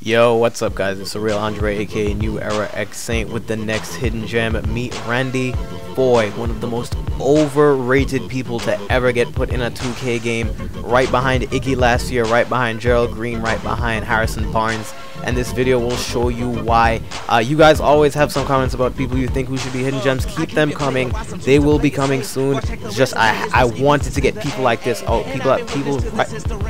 Yo, what's up guys, it's TheSurrealAndre aka New Era X Saint with the next hidden gem. Meet Randy Foye, one of the most overrated people to ever get put in a 2K game, right behind Iggy last year, right behind Gerald Green, right behind Harrison Barnes. And this video will show you why. You guys always have some comments about people you think who should be hidden gems. Keep them coming, they will be coming soon. It's just I wanted to get people like this out,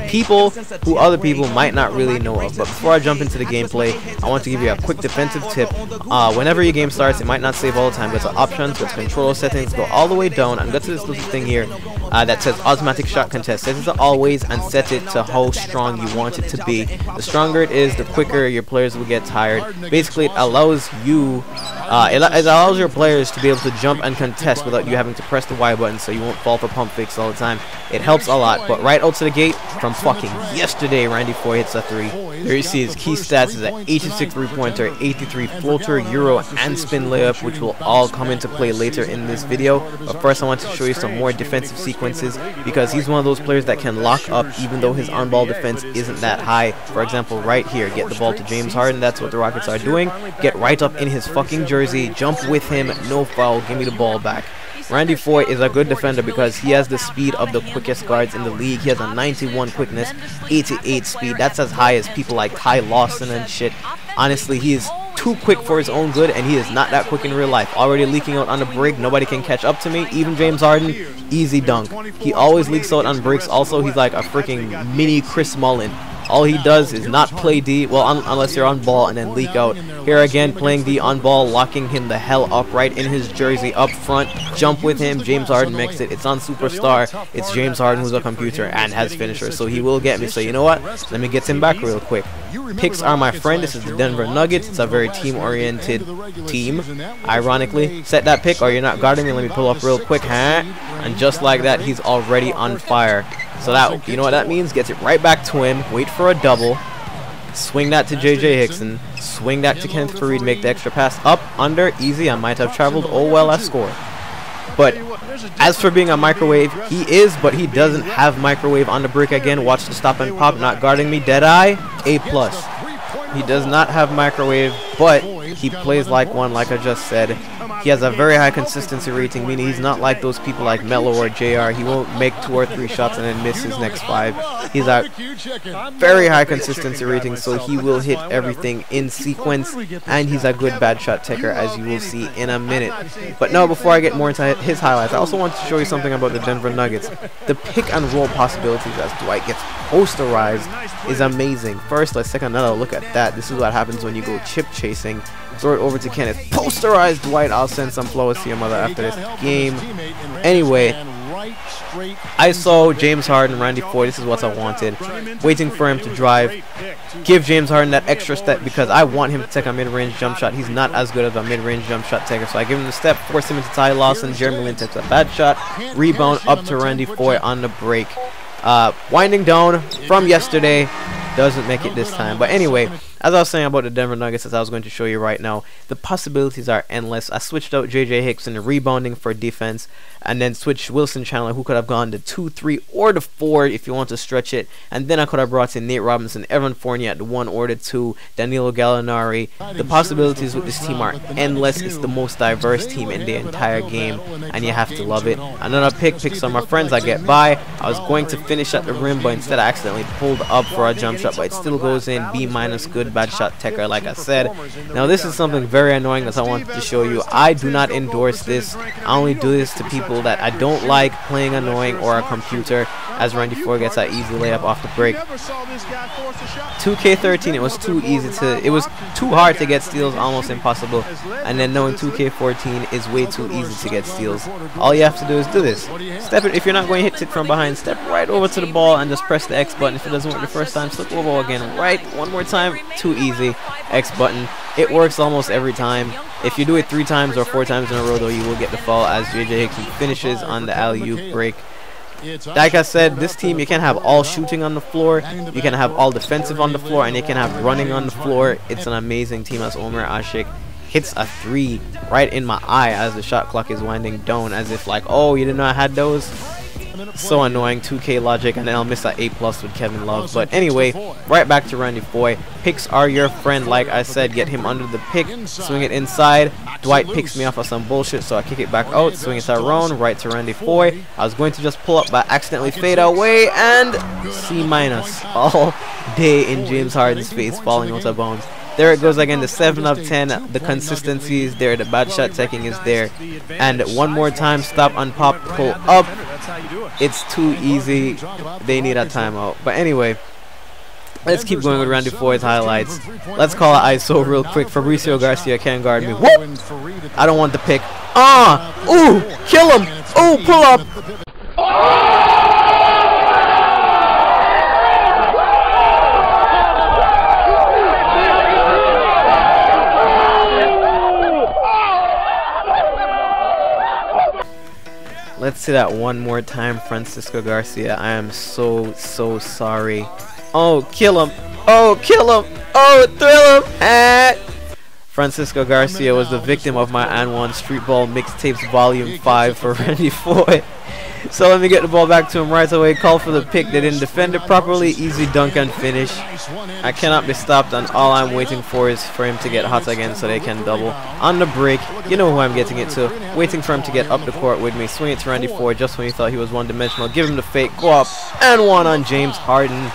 people who other people might not really know of. But before I jump into the gameplay, I want to give you a quick defensive tip. Whenever your game starts, it might not save all the time. Go to options, go to control settings, go all the way down and go to this little thing here that says automatic shot contest. Set it to always and set it to how strong you want it to be. The stronger it is, the quicker your players will get tired. Basically, it allows you it allows your players to be able to jump and contest without you having to press the Y button, so you won't fall for pump fakes all the time. It helps a lot. But right out to the gate from fucking yesterday, Randy Foye hits a 3. There you see his key stats is an 86 3-pointer, 83 floater, euro, and spin layup, which will all come into play later in this video. But first I want to show you some more defensive sequences, because he's one of those players that can lock up even though his on-ball defense isn't that high. For example, right here, get the ball to James Harden. That's what the Rockets are doing. Get right up in his fucking jersey, jump with him, no foul, give me the ball back. Randy Foye is a good defender because he has the speed of the quickest guards in the league. He has a 91 quickness, 88 speed. That's as high as people like Ty Lawson and shit. Honestly, he is too quick for his own good, and he is not that quick in real life. Already leaking out on the break, nobody can catch up to me. Even James Harden, easy dunk. He always leaks out on breaks. Also, he's like a freaking mini Chris Mullin. All he does is not play D, well, unless you're on ball, and then leak out. Here again, playing D on ball, locking him the hell up right in his jersey up front. Jump with him. James Harden makes it. It's on Superstar. It's James Harden who's a computer and has finisher, so he will get me. So you know what? Let me get him back real quick. Picks are my friend. This is the Denver Nuggets. It's a very team-oriented team. Ironically, set that pick or you're not guarding me. Let me pull up real quick, huh? And just like that, he's already on fire. So that, you know what that means? Gets it right back to him. Wait for a double. Swing that to JJ Hickson. Swing that to Kenneth Faried. Make the extra pass. Up, under, easy. I might have traveled. Oh well, I scored. But as for being a microwave, he is, but he doesn't have microwave on the break again. Watch the stop and pop. Not guarding me. Deadeye. A+. He does not have microwave, but he plays like one, like I just said. He has a very high consistency rating, meaning he's not like those people like Melo or JR. He won't make 2 or 3 shots and then miss his next 5. He's a very high consistency rating, so he will hit everything in sequence, and he's a good bad shot taker, as you will see in a minute. But now, before I get more into his highlights, I also want to show you something about the Denver Nuggets. The pick and roll possibilities as Dwight gets posterized is amazing. First, let's take another look at that. This is what happens when you go chip chasing. Throw it over to Kenneth. Posterized Dwight. I'll send some flowers to your mother after this game. Anyway, I saw James Harden, Randy Foye. This is what I wanted. Waiting for him to drive. Give James Harden that extra step because I want him to take a mid-range jump shot. He's not as good of a mid-range jump shot taker. So I give him the step, force him into Ty Lawson. Jeremy Lin takes a bad shot. Rebound up to Randy Foye on the break. Winding down from yesterday. Doesn't make it this time. But anyway, as I was saying about the Denver Nuggets, as I was going to show you right now, the possibilities are endless. I switched out JJ Hickson rebounding for defense, and then switched Wilson Chandler, who could have gone to 2, 3, or to 4 if you want to stretch it. And then I could have brought in Nate Robinson, Evan Fournier at the 1 or the 2, Danilo Gallinari. The possibilities with this team are endless. It's the most diverse team in the entire game, and you have to love it. Another picks on my friends. I get by. I was going to finish at the rim, but instead I accidentally pulled up for a jump shot, but it still goes in. B-, good bad shot taker, like I said. Now this is something very annoying that I wanted to show you. I do not endorse this. I only do this to people that I don't like playing annoying or a computer, as Randy Foye gets that easy layup off the break. 2K13, it was too easy to, it was too hard to get steals, almost impossible. And then knowing 2K14 is way too easy to get steals. All you have to do is do this. Step it, if you're not going to hit it from behind, step right over to the ball and just press the X button. If it doesn't work the first time, slip over again. Right, one more time, too easy. X button. It works almost every time. If you do it 3 times or 4 times in a row, though, you will get the foul as JJ Hickson finishes on the alley-oop break. Like I said, this team, you can have all shooting on the floor, you can have all defensive on the floor, and you can have running on the floor. It's an amazing team, as Omer Ashik hits a 3 right in my eye as the shot clock is winding down, as if like, oh, you didn't know I had those. So annoying, 2K logic, and then I'll miss that A+ with Kevin Love. But anyway, right back to Randy Foye. Picks are your friend, like I said. Get him under the pick, swing it inside. Dwight picks me off of some bullshit, so I kick it back out, swing it to Aaron, right to Randy Foye. I was going to just pull up, but accidentally fade away, and C- all day in James Harden's face, falling out of bounds. There it goes again, the 7 of 10, the consistency is there, the bad shot taking is there, and one more time, stop and pop, pull up. It's too easy, they need a timeout. But anyway, let's keep going with Randy Foye's highlights. Let's call it ISO real quick. Fabricio Garcia can't guard me. Whoop! I don't want the pick. Ooh, kill him. Ooh, pull up. Let's see that one more time, Francisco Garcia. I am so sorry. Oh, kill him. Oh, kill him. Oh, thrill him. Francisco Garcia was the victim of my N1 Street Ball Mixtapes Volume 5 for Randy Foye. So let me get the ball back to him right away. Call for the pick. They didn't defend it properly. Easy dunk and finish. I cannot be stopped, and all I'm waiting for is for him to get hot again so they can double. On the break, you know who I'm getting it to. Waiting for him to get up the court with me. Swing it to Randy Foye just when he thought he was one-dimensional. Give him the fake. Go up. And one on James Harden.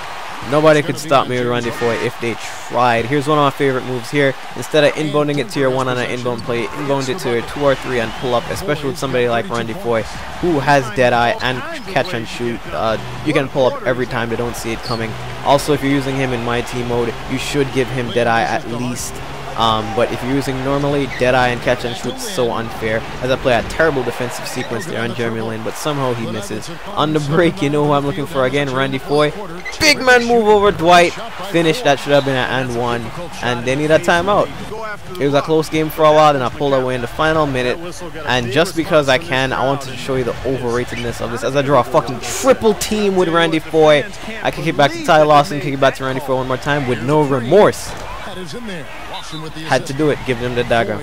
Nobody could stop me with Randy Foye if they tried. Here's one of my favorite moves here. Instead of inbounding it to your one on an inbound play, inbound it to your 2 or 3 and pull up, especially with somebody like Randy Foye who has dead eye and catch and shoot. You can pull up every time they don't see it coming. Also, if you're using him in MyTeam mode, you should give him dead eye at least. But if you're using normally, Deadeye and catch and shoot is so unfair, as I play a terrible defensive sequence there on Jeremy Lin, but somehow he misses. On the break, you know who I'm looking for again, Randy Foye. Big man move over Dwight. Finish, that should have been an and one, and they need a timeout. It was a close game for a while, and I pulled away in the final minute, and just because I can, I wanted to show you the overratedness of this, as I draw a fucking triple team with Randy Foye. I kick it back to Ty Lawson, kick it back to Randy Foye one more time with no remorse. Had to do it, give them the dagger.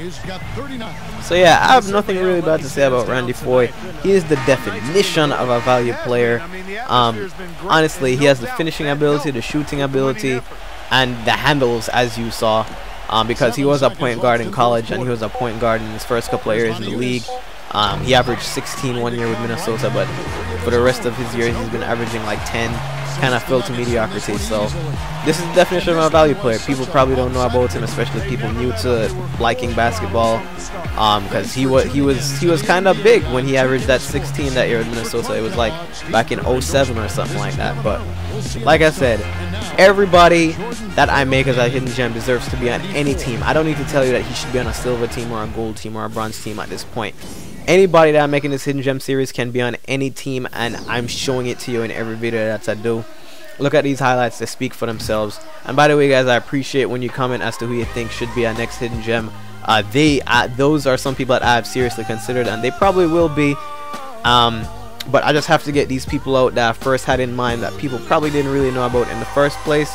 So yeah, I have nothing really bad to say about Randy Foye. He is the definition of a value player. Honestly, he has the finishing ability, the shooting ability, and the handles, as you saw, because he was a point guard in college and he was a point guard in his first couple of years in the league. He averaged 16 one year with Minnesota, but for the rest of his years he's been averaging like 10. Kind of fell to mediocrity. So this is the definition of a value player. People probably don't know about him, especially people new to liking basketball, because he was kind of big when he averaged that 16 that year in Minnesota. It was like back in 07 or something like that. But like I said, everybody that I make as a hidden gem deserves to be on any team. I don't need to tell you that he should be on a silver team or a gold team or a bronze team at this point. Anybody that I'm making this hidden gem series can be on any team, and I'm showing it to you in every video that I do. Look at these highlights, they speak for themselves. And by the way, guys, I appreciate when you comment as to who you think should be our next hidden gem. Those are some people that I have seriously considered, and they probably will be. But I just have to get these people out that I first had in mind that people probably didn't really know about in the first place.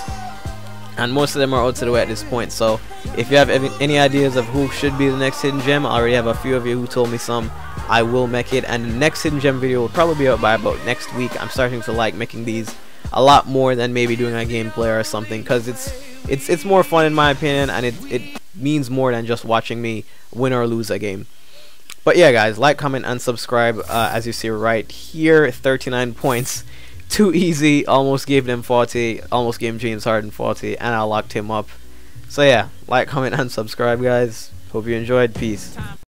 And most of them are out to the way at this point. So if you have any ideas of who should be the next hidden gem, I already have a few of you who told me some. I will make it, and the next hidden gem video will probably be out by about next week. I'm starting to like making these a lot more than maybe doing a gameplay or something, because it's more fun in my opinion, and it means more than just watching me win or lose a game. But yeah, guys, like, comment, and subscribe. As you see right here, 39 points. Too easy. Almost gave them 40. Almost gave James Harden 40, and I locked him up. So yeah, like, comment, and subscribe, guys. Hope you enjoyed. Peace.